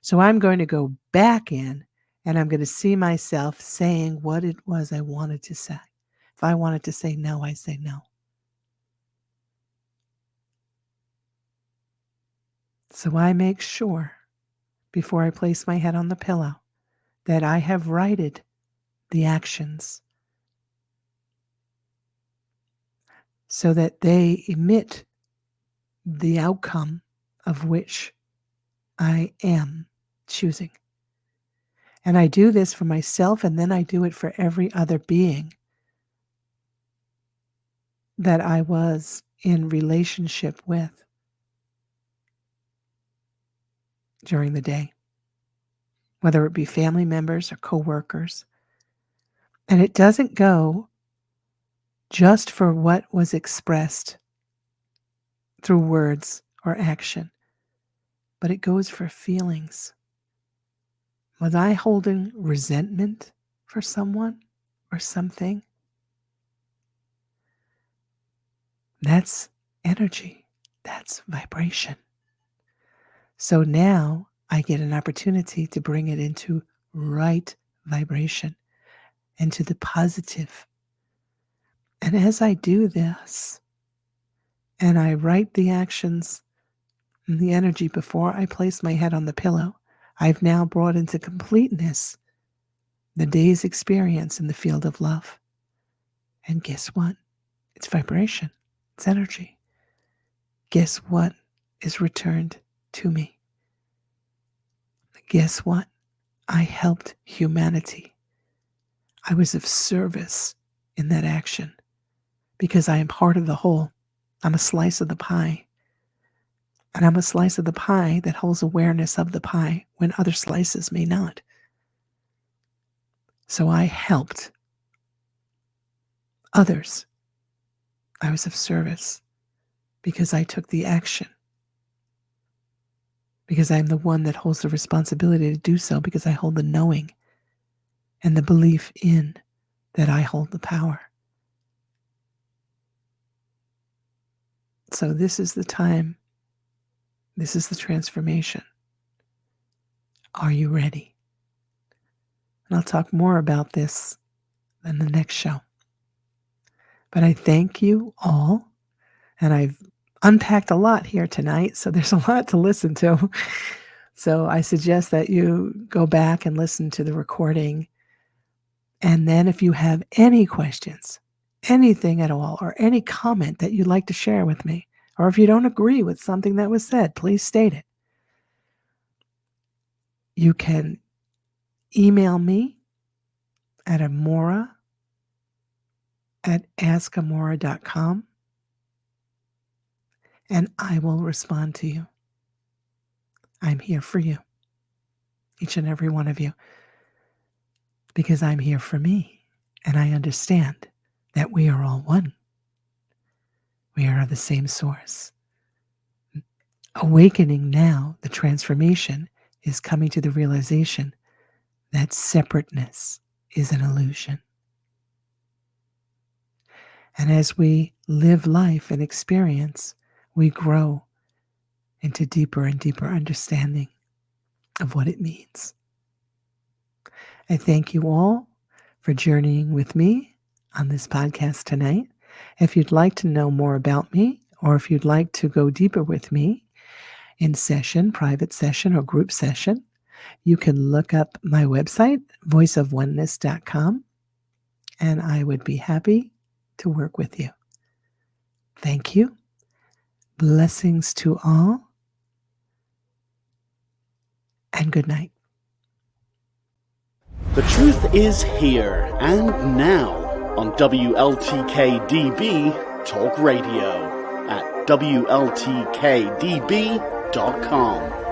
So I'm going to go back in and I'm going to see myself saying what it was I wanted to say. If I wanted to say no, I say no. So I make sure before I place my head on the pillow that I have righted the actions so that they emit the outcome of which I am choosing. And I do this for myself, and then I do it for every other being that I was in relationship with during the day, whether it be family members or coworkers. And it doesn't go just for what was expressed through words or action, but it goes for feelings. Was I holding resentment for someone or something? That's energy. That's vibration. So now I get an opportunity to bring it into right vibration, into the positive. And as I do this, and I write the actions and the energy before I place my head on the pillow, I've now brought into completeness the day's experience in the field of love. And guess what? It's vibration. It's energy. Guess what is returned to me? Guess what? I helped humanity. I was of service in that action because I am part of the whole. I'm a slice of the pie. And I'm a slice of the pie that holds awareness of the pie when other slices may not. So I helped others. I was of service because I took the action. Because I'm the one that holds the responsibility to do so, because I hold the knowing and the belief in that I hold the power. So this is the time. This is the transformation. Are you ready? And I'll talk more about this in the next show. But I thank you all, and unpacked a lot here tonight, so there's a lot to listen to. So I suggest that you go back and listen to the recording. And then if you have any questions, anything at all, or any comment that you'd like to share with me, or if you don't agree with something that was said, please state it. You can email me at amora@askamora.com, and I will respond to you. I'm here for you, each and every one of you, because I'm here for me, and I understand that we are all one. We are the same source. Awakening now, the transformation is coming to the realization that separateness is an illusion. And as we live life and experience, we grow into deeper and deeper understanding of what it means. I thank you all for journeying with me on this podcast tonight. If you'd like to know more about me, or if you'd like to go deeper with me in session, private session, or group session, you can look up my website, voiceofoneness.com, and I would be happy to work with you. Thank you. Blessings to all, and good night. The truth is here and now on WLTK-DB Talk Radio at WLTK-DB.com.